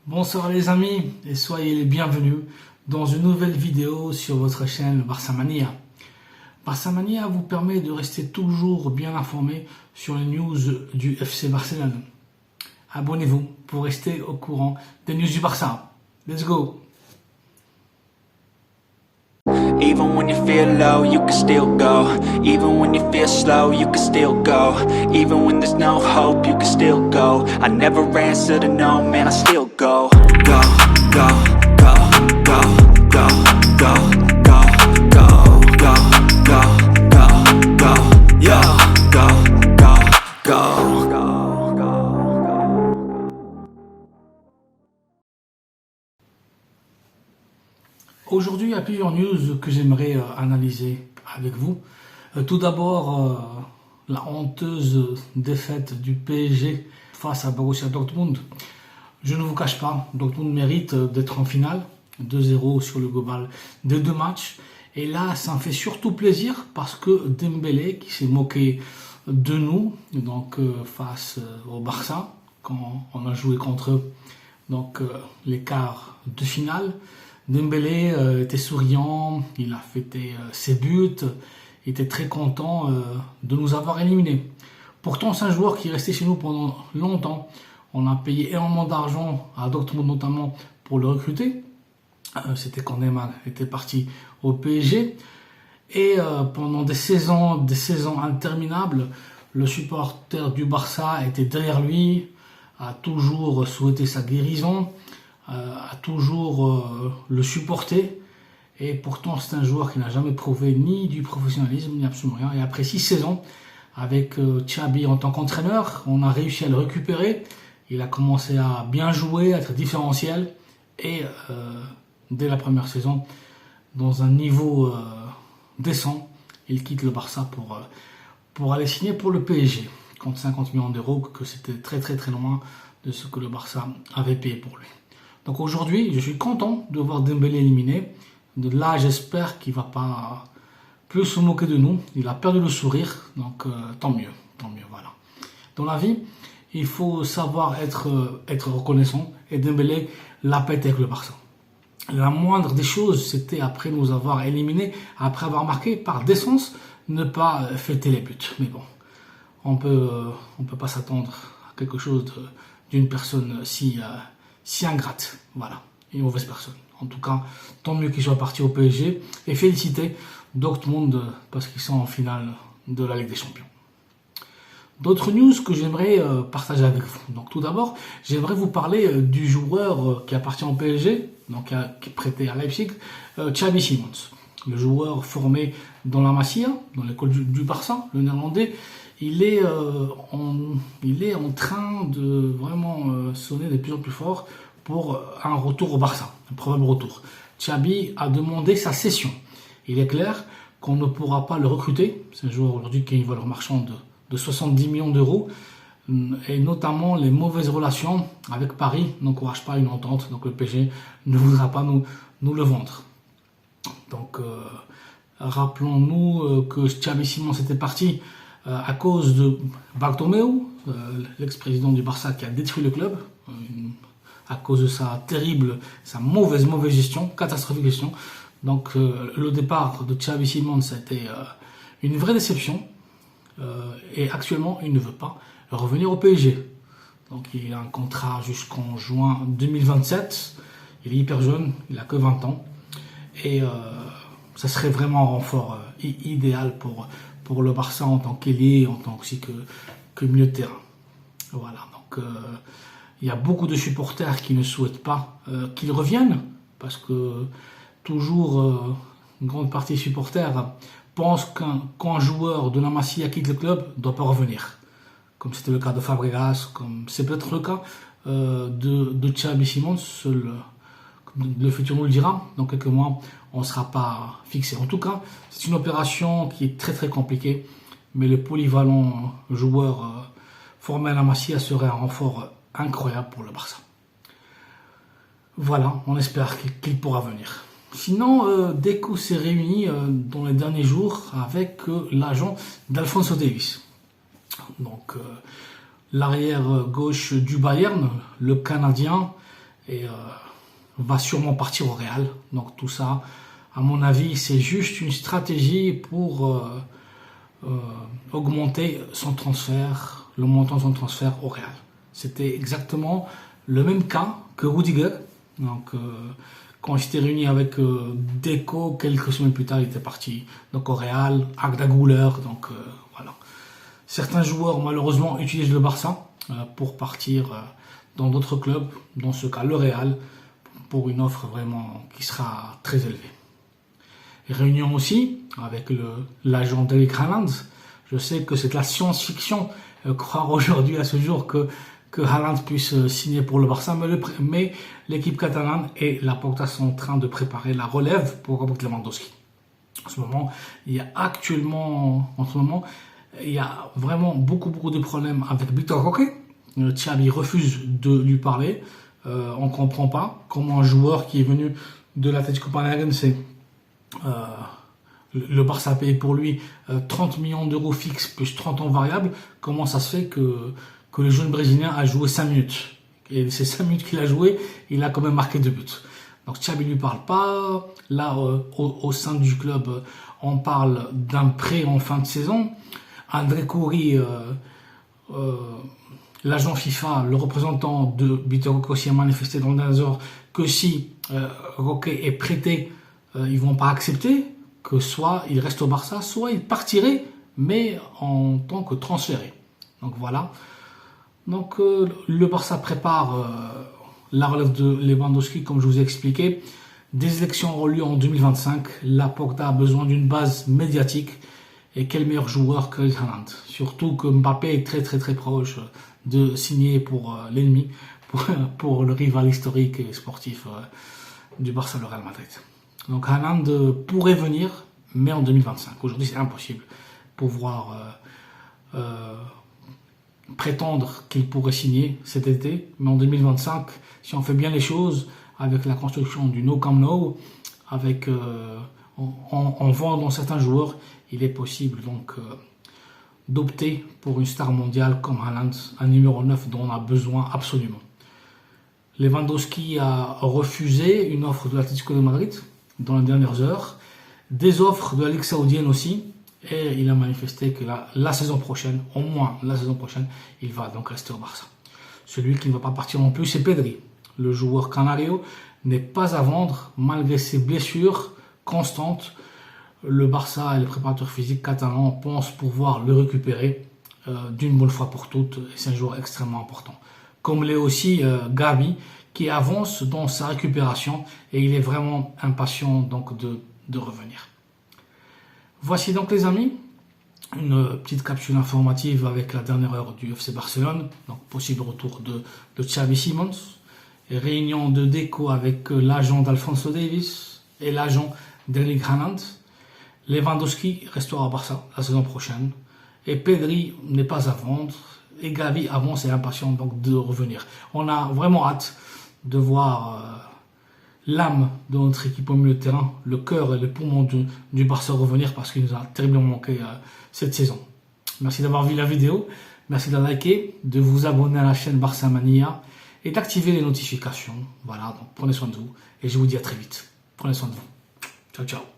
Bonsoir les amis et soyez les bienvenus dans une nouvelle vidéo sur votre chaîne Barça Mania. Barça Mania vous permet de rester toujours bien informé sur les news du FC Barcelone. Abonnez-vous pour rester au courant des news du Barça. Let's go! Even when you feel low, you can still go. Even when you feel slow, you can still go. Even when there's no hope, you can still go. I never answer to no, man, I still go. Go, go, go, go, go, go, go, go, go, go, go, go, yo, go, go, go. Aujourd'hui, il y a plusieurs news que j'aimerais analyser avec vous. Tout d'abord, la honteuse défaite du PSG face à Borussia Dortmund. Je ne vous cache pas, Dortmund mérite d'être en finale, 2-0 sur le global des deux matchs. Et là, ça me fait surtout plaisir parce que Dembélé, qui s'est moqué de nous, donc face au Barça, quand on a joué contre eux, donc les quarts de finale, Dembélé était souriant, il a fêté ses buts, il était très content de nous avoir éliminés. Pourtant, c'est un joueur qui est resté chez nous pendant longtemps. On a payé énormément d'argent à Dortmund notamment pour le recruter. C'était quand Neymar était parti au PSG. Et pendant des saisons interminables, le supporter du Barça était derrière lui, a toujours souhaité sa guérison, a toujours le supporté. Et pourtant, c'est un joueur qui n'a jamais prouvé ni du professionnalisme, ni absolument rien. Et après 6 saisons, avec Xabi en tant qu'entraîneur, on a réussi à le récupérer. Il a commencé à bien jouer, à être différentiel. Et dès la première saison, dans un niveau décent, il quitte le Barça pour aller signer pour le PSG. Contre 50 millions d'euros, que c'était très loin de ce que le Barça avait payé pour lui. Donc aujourd'hui, je suis content de voir Dembélé éliminé. De là, j'espère qu'il ne va pas plus se moquer de nous. Il a perdu le sourire, donc tant mieux, voilà. Dans la vie, il faut savoir être reconnaissant, et Dembélé l'a pété avec le Barça. La moindre des choses, c'était après nous avoir éliminés, après avoir marqué, par décence, ne pas fêter les buts. Mais bon, on peut pas s'attendre à quelque chose d'une personne si ingrate, voilà, une mauvaise personne. En tout cas, tant mieux qu'il soit parti au PSG, et féliciter Dortmund parce qu'ils sont en finale de la Ligue des Champions. D'autres news que j'aimerais partager avec vous. Donc tout d'abord, j'aimerais vous parler du joueur qui appartient au PSG, donc qui est prêté à Leipzig, Xavi Simons. Le joueur formé dans la Masia, dans l'école du Barça, le néerlandais. Il est en train de vraiment sonner de plus en plus fort pour un retour au Barça, un probable retour. Xabi a demandé sa cession. Il est clair qu'on ne pourra pas le recruter. C'est un joueur aujourd'hui qui a une valeur marchande de 70 millions d'euros. Et notamment les mauvaises relations avec Paris n'encouragent pas une entente. Donc le PSG ne voudra pas nous le vendre. Donc rappelons-nous que Xavi Simons était parti à cause de Bartomeu, l'ex-président du Barça qui a détruit le club, à cause de sa mauvaise gestion, catastrophique gestion. Donc le départ de Xavi Simons, c'était une vraie déception. Et actuellement, il ne veut pas revenir au PSG. Donc il a un contrat jusqu'en juin 2027. Il est hyper jeune, il n'a que 20 ans. Et ça serait vraiment un renfort idéal pour le Barça en tant qu'ailier, en tant aussi que milieu de terrain. Voilà, donc il y a beaucoup de supporters qui ne souhaitent pas qu'il revienne, parce que toujours une grande partie des supporters pensent qu'un joueur de la Masia quitte le club ne doit pas revenir. Comme c'était le cas de Fabregas, comme c'est peut-être le cas de Xavi Simons, le futur nous le dira. Dans quelques mois, on ne sera pas fixé. En tout cas, c'est une opération qui est très compliquée, mais le polyvalent joueur formé à la Masia serait un renfort incroyable pour le Barça. Voilà, on espère qu'il pourra venir. Sinon, Deco s'est réuni dans les derniers jours avec l'agent d'Alphonso Davies. Donc, l'arrière gauche du Bayern, le Canadien, et va sûrement partir au Real. Donc tout ça, à mon avis, c'est juste une stratégie pour augmenter son transfert, le montant de son transfert au Real. C'était exactement le même cas que Rudiger. Donc quand j'étais réuni avec Deco, quelques semaines plus tard, il était parti donc au Real, Arda Güler, donc voilà. Certains joueurs malheureusement utilisent le Barça pour partir dans d'autres clubs, dans ce cas le Real, pour une offre vraiment qui sera très élevée. Et réunion aussi avec l'agent d'Erling Haaland. Je sais que c'est de la science-fiction croire aujourd'hui à ce jour que Haaland puisse signer pour le Barça, mais l'équipe catalane et Laporta sont en train de préparer la relève pour Robert Lewandowski. En ce moment, il y a vraiment beaucoup de problèmes avec Vitor Roque. Xavi refuse de lui parler. On ne comprend pas comment un joueur qui est venu de l'Atlético Paranaense, le Barça a payé pour lui 30 millions d'euros fixes plus 30 ans variables. Comment ça se fait que le jeune Brésilien a joué 5 minutes? Et ces 5 minutes qu'il a joué, il a quand même marqué 2 buts. Donc Xavi ne lui parle pas. Là, au sein du club, on parle d'un prêt en fin de saison. André Coury, l'agent FIFA, le représentant de Vitor Roque aussi a manifesté dans le dernier heures que si Roque est prêté, ils vont pas accepter que soit il reste au Barça, soit il partirait, mais en tant que transféré. Donc voilà. Donc le Barça prépare la relève de Lewandowski, comme je vous ai expliqué. Des élections auront lieu en 2025. Laporta a besoin d'une base médiatique. Et quel meilleur joueur que Haaland. Surtout que Mbappé est très proche de signer pour l'ennemi, pour le rival historique et sportif du Barça, le Real Madrid. Donc Haaland pourrait venir, mais en 2025. Aujourd'hui, c'est impossible pour pouvoir prétendre qu'il pourrait signer cet été. Mais en 2025, si on fait bien les choses, avec la construction du No Camp No, avec en vendant certains joueurs, il est possible donc d'opter pour une star mondiale comme Haaland, un numéro 9 dont on a besoin absolument. Lewandowski a refusé une offre de l'Atlético de Madrid dans les dernières heures, des offres de la Ligue saoudienne aussi, et il a manifesté que la saison prochaine, au moins la saison prochaine, il va donc rester au Barça. Celui qui ne va pas partir non plus, c'est Pedri. Le joueur canario n'est pas à vendre malgré ses blessures constantes. Le Barça et les préparateurs physiques catalans pensent pouvoir le récupérer d'une bonne fois pour toutes. Et c'est un joueur extrêmement important. Comme l'est aussi Gavi, qui avance dans sa récupération et il est vraiment impatient donc de revenir. Voici donc les amis, une petite capsule informative avec la dernière heure du FC Barcelone, donc possible retour de Xavi Simons, et réunion de Deco avec l'agent d'Alphonso Davies et l'agent d'Erling Haaland. Lewandowski restera à Barça la saison prochaine et Pedri n'est pas à vendre et Gavi avance et est impatient donc de revenir. On a vraiment hâte de voir l'âme de notre équipe au milieu de terrain, le cœur et le poumon du Barça revenir parce qu'il nous a terriblement manqué cette saison. Merci d'avoir vu la vidéo, merci de la liker, de vous abonner à la chaîne Barça Mania et d'activer les notifications. Voilà, donc prenez soin de vous et je vous dis à très vite. Prenez soin de vous. Ciao, ciao.